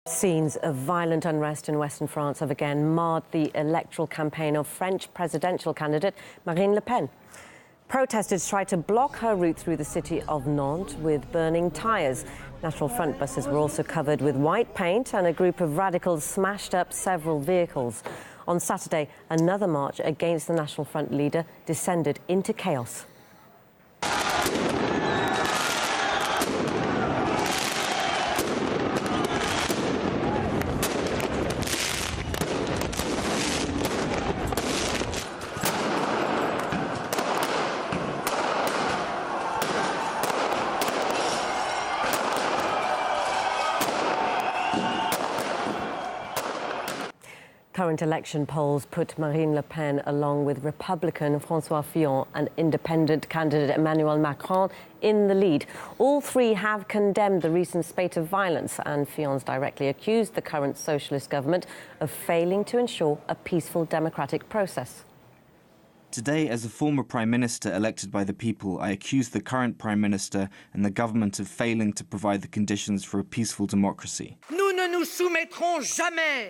Scenes of violent unrest in Western France have again marred the electoral campaign of French presidential candidate Marine Le Pen. Protesters tried to block her route through the city of Nantes with burning tyres. National Front buses were also covered with white paint, and a group of radicals smashed up several vehicles. On Saturday, another march against the National Front leader descended into chaos. Current election polls put Marine Le Pen, along with Republican François Fillon and independent candidate Emmanuel Macron, in the lead. All three have condemned the recent spate of violence, and Fillon's directly accused the current socialist government of failing to ensure a peaceful democratic process. Today, as a former Prime Minister elected by the people, I accuse the current Prime Minister and the government of failing to provide the conditions for a peaceful democracy.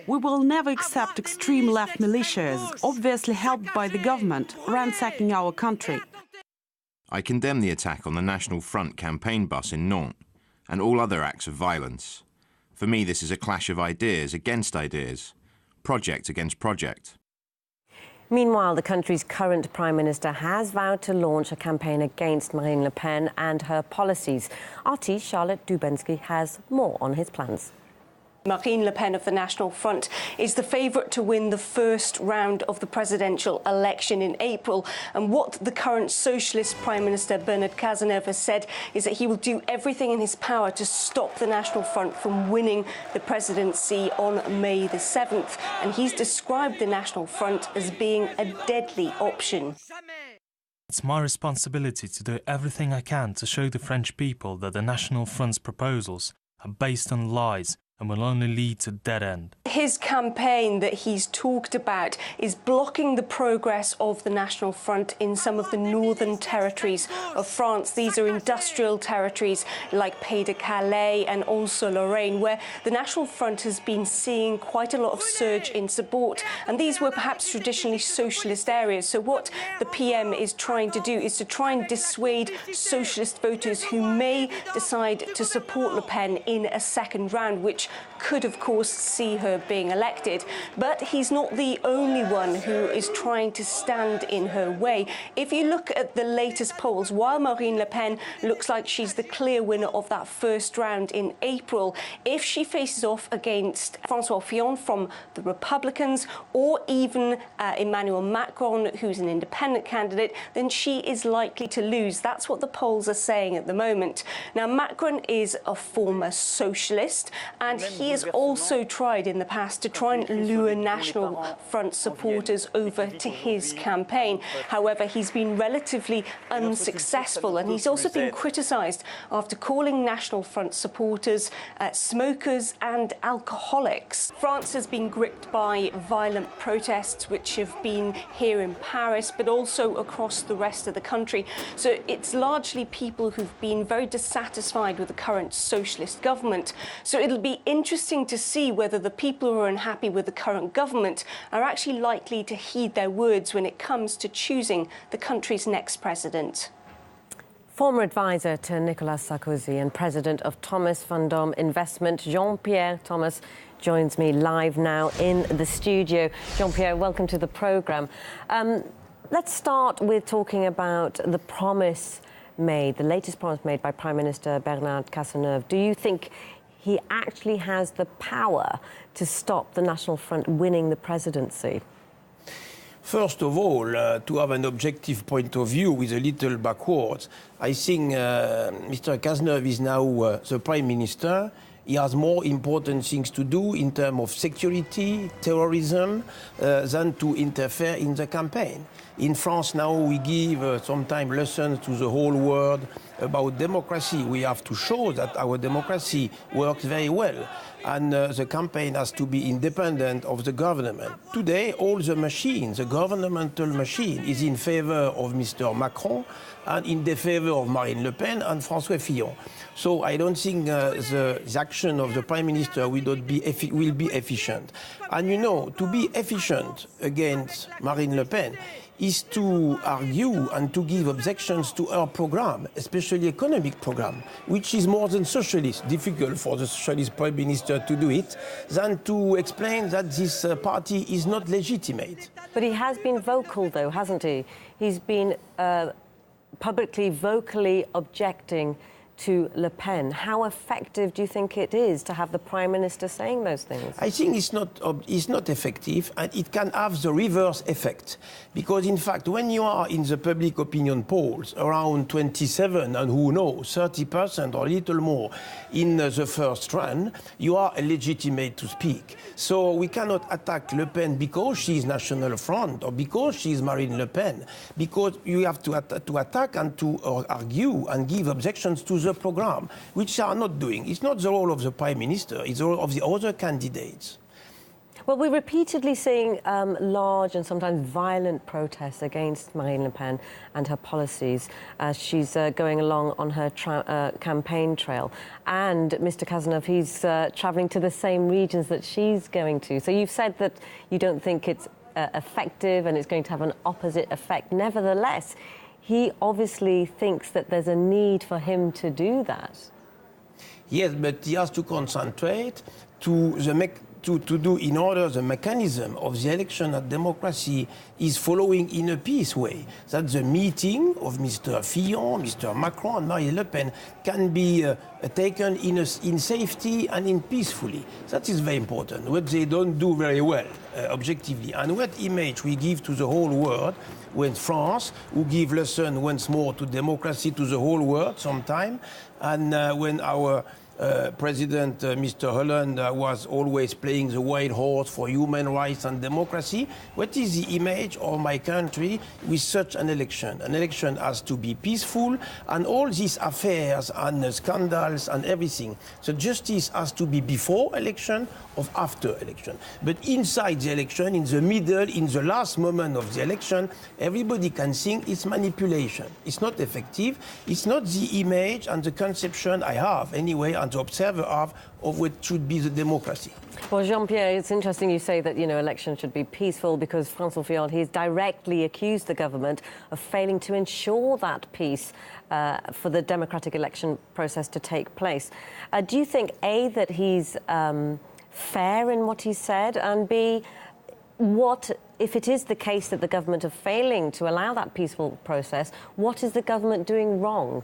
We will never accept extreme left militias, obviously helped by the government, ransacking our country. I condemn the attack on the National Front campaign bus in Nantes and all other acts of violence. For me, this is a clash of ideas against ideas, project against project. Meanwhile, the country's current Prime Minister has vowed to launch a campaign against Marine Le Pen and her policies. RT's Charlotte Dubensky has more on his plans. Marine Le Pen of the National Front is the favourite to win the first round of the presidential election in April. And what the current socialist Prime Minister Bernard Cazeneuve has said is that he will do everything in his power to stop the National Front from winning the presidency on May the 7th. And he's described the National Front as being a deadly option. It's my responsibility to do everything I can to show the French people that the National Front's proposals are based on lies and will only lead to dead end. His campaign that he's talked about is blocking the progress of the National Front in some of the northern territories of France. These are industrial territories like Pays de Calais and also Lorraine, where the National Front has been seeing quite a lot of surge in support. And these were perhaps traditionally socialist areas. So what the PM is trying to do is to try and dissuade socialist voters who may decide to support Le Pen in a second round, which could, of course, see her being elected. But he's not the only one who is trying to stand in her way. If you look at the latest polls, while Marine Le Pen looks like she's the clear winner of that first round in April, if she faces off against François Fillon from the Republicans or even Emmanuel Macron, who's an independent candidate, then she is likely to lose. That's what the polls are saying at the moment. Now, Macron is a former socialist, and he has also tried in the past to try and lure National Front supporters over to his campaign. However, he's been relatively unsuccessful, and he's also been criticised after calling National Front supporters smokers and alcoholics. France has been gripped by violent protests, which have been here in Paris, but also across the rest of the country. So it's largely people who've been very dissatisfied with the current socialist government. So it'll be interesting to see whether the people who are unhappy with the current government are actually likely to heed their words when it comes to choosing the country's next president. Former advisor to Nicolas Sarkozy and president of Thomas Vendôme Investment, Jean-Pierre Thomas, joins me live now in the studio. Jean-Pierre, welcome to the programme. Let's start with talking about the promise made, the latest promise made by Prime Minister Bernard Cazeneuve. Do you think he actually has the power to stop the National Front winning the presidency? First of all, to have an objective point of view with a little backwards, I think Mr. Cazeneuve is now the Prime Minister. He has more important things to do in terms of security, terrorism, than to interfere in the campaign. In France now we give sometimes lessons to the whole world about democracy. We have to show that our democracy works very well. and the campaign has to be independent of the government. Today, all the machines, the governmental machine, is in favor of Mr. Macron and in the favor of Marine Le Pen and François Fillon. So I don't think the action of the Prime Minister will be efficient. And you know, to be efficient against Marine Le Pen is to argue and to give objections to her program, especially economic program, which is more than socialist, difficult for the socialist Prime Minister to do it, than to explain that this party is not legitimate. But he has been vocal, though, hasn't he? He's been publicly, vocally objecting to Le Pen. How effective do you think it is to have the Prime Minister saying those things? I think it's not effective, and it can have the reverse effect. Because, in fact, when you are in the public opinion polls around 27 and who knows, 30% or a little more in the first run, you are illegitimate to speak. So we cannot attack Le Pen because she is National Front or because she is Marine Le Pen, because you have to attack and to argue and give objections to the program, which they are not doing. It's not the role of the Prime Minister, it's the role of the other candidates. Well, we're repeatedly seeing large and sometimes violent protests against Marine Le Pen and her policies as she's going along on her campaign trail. And Mr. Cazeneuve, he's travelling to the same regions that she's going to. So you've said that you don't think it's effective and it's going to have an opposite effect. Nevertheless, he obviously thinks that there's a need for him to do that. Yes, but he has to concentrate to do in order the mechanism of the election and democracy is following in a peace way. That the meeting of Mr. Fillon, Mr. Macron and Marine Le Pen can be taken in safety and in peacefully. That is very important, what they don't do very well, objectively. And what image we give to the whole world when France, who give lesson once more to democracy to the whole world sometime, and when our President Mr. Holland was always playing the white horse for human rights and democracy. What is the image of my country with such an election? An election has to be peaceful, and all these affairs and scandals and everything, the justice has to be before election or after election. But inside the election, in the middle, in the last moment of the election, everybody can think it's manipulation. It's not effective. It's not the image and the conception I have anyway, and the observer of what should be the democracy. Well, Jean-Pierre, it's interesting you say that, elections should be peaceful because François Fillon, he's directly accused the government of failing to ensure that peace for the democratic election process to take place. Do you think, A, that he's fair in what he said, and B, what, if it is the case that the government are failing to allow that peaceful process, what is the government doing wrong?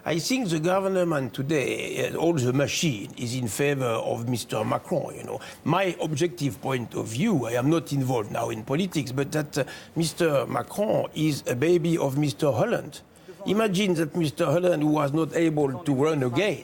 I think the government today, all the machine, is in favor of Mr. Macron, My objective point of view, I am not involved now in politics, but that Mr. Macron is a baby of Mr. Holland. Imagine that Mr. Holland, who was not able to run again,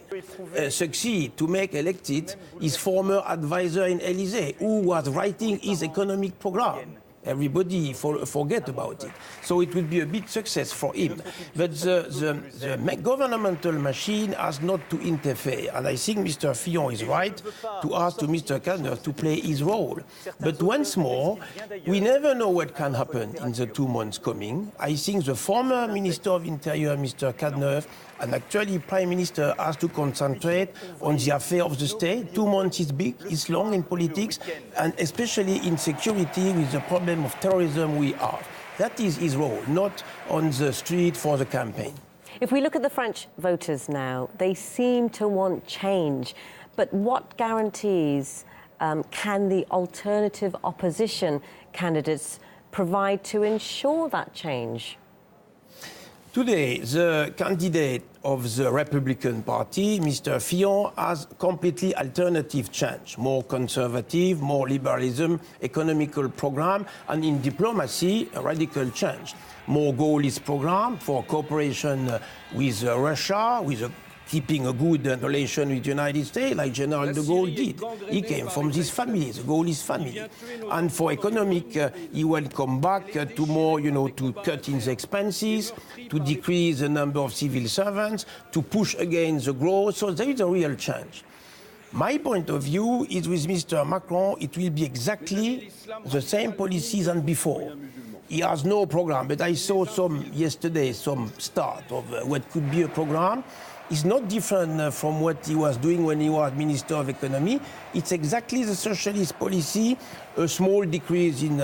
succeed to make elected his former advisor in Élysée, who was writing his economic program. Everybody forget about it. So it will be a big success for him. But the governmental machine has not to interfere. And I think Mr. Fillon is right to ask to Mr. Cazeneuve to play his role. But once more, we never know what can happen in the 2 months coming. I think the former Minister of Interior, Mr. Cazeneuve, and actually Prime Minister has to concentrate on the affair of the state. 2 months is big, it's long in politics, and especially in security with the problem of terrorism we have. That is his role, not on the street for the campaign. If we look at the French voters now, they seem to want change. But what guarantees can the alternative opposition candidates provide to ensure that change? Today, the candidate of the Republican Party, Mr. Fillon, has completely alternative change, more conservative, more liberalism, economical program, and in diplomacy, a radical change. More goalist program for cooperation with Russia, with keeping a good relation with the United States, like General de Gaulle did. He came from this family, the Gaullist family. And for economic, he will come back to more, to cut in the expenses, to decrease the number of civil servants, to push against the growth. So there is a real change. My point of view is with Mr. Macron, it will be exactly the same policies than before. He has no program, but I saw yesterday some start of what could be a program. It's not different from what he was doing when he was Minister of Economy. It's exactly the socialist policy, a small decrease in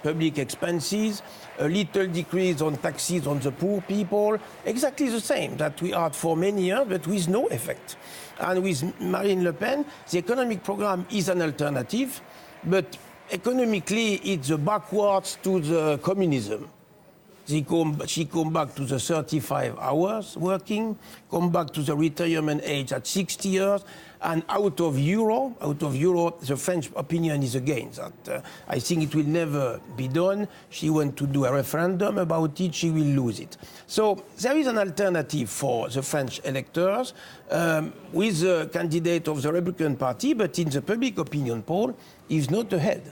public expenses, a little decrease on taxes on the poor people, exactly the same that we had for many years, but with no effect. And with Marine Le Pen, the economic program is an alternative, but economically it's backwards to the communism. She come back to the 35 hours working, come back to the retirement age at 60 years, and out of euro, the French opinion is against that. I think it will never be done. She wants to do a referendum about it, she will lose it. So there is an alternative for the French electors with the candidate of the Republican Party, but in the public opinion poll, he's not ahead.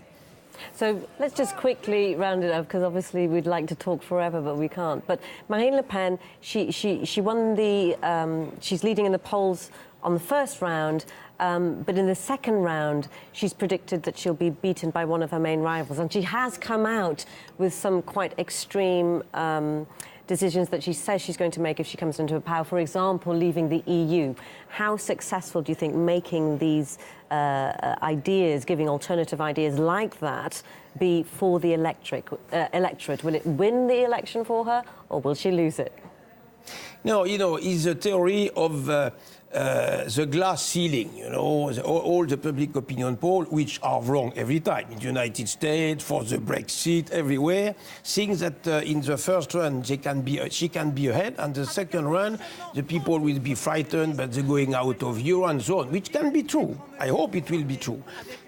So let's just quickly round it up, because obviously we'd like to talk forever, but we can't. But Marine Le Pen, she won the, she's leading in the polls on the first round, but in the second round, she's predicted that she'll be beaten by one of her main rivals. And she has come out with some quite extreme decisions that she says she's going to make if she comes into power. For example, leaving the EU. How successful do you think making these ideas, giving alternative ideas like that, be for the electorate? Will it win the election for her, or will she lose it? No, it's a theory of the glass ceiling, all the public opinion polls, which are wrong every time, in the United States, for the Brexit, everywhere, think that in the first run she can be ahead, and the second run the people will be frightened, but they're going out of euro and so on, which can be true. I hope it will be true.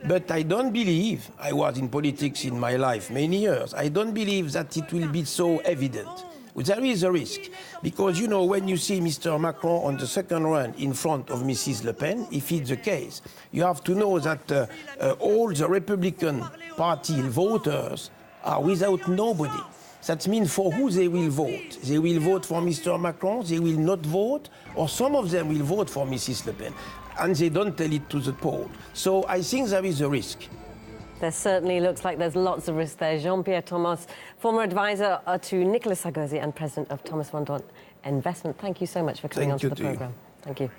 But I don't believe, I was in politics in my life many years, I don't believe that it will be so evident. There is a risk, because, when you see Mr. Macron on the second run in front of Mrs. Le Pen, if it's the case, you have to know that all the Republican Party voters are without nobody. That means for who they will vote. They will vote for Mr. Macron, they will not vote, or some of them will vote for Mrs. Le Pen, and they don't tell it to the poll. So I think there is a risk. There certainly looks like there's lots of risk there. Jean-Pierre Thomas, former advisor to Nicolas Sarkozy and president of Thomas Fondom Investment. Thank you so much for coming onto the programme. Thank you.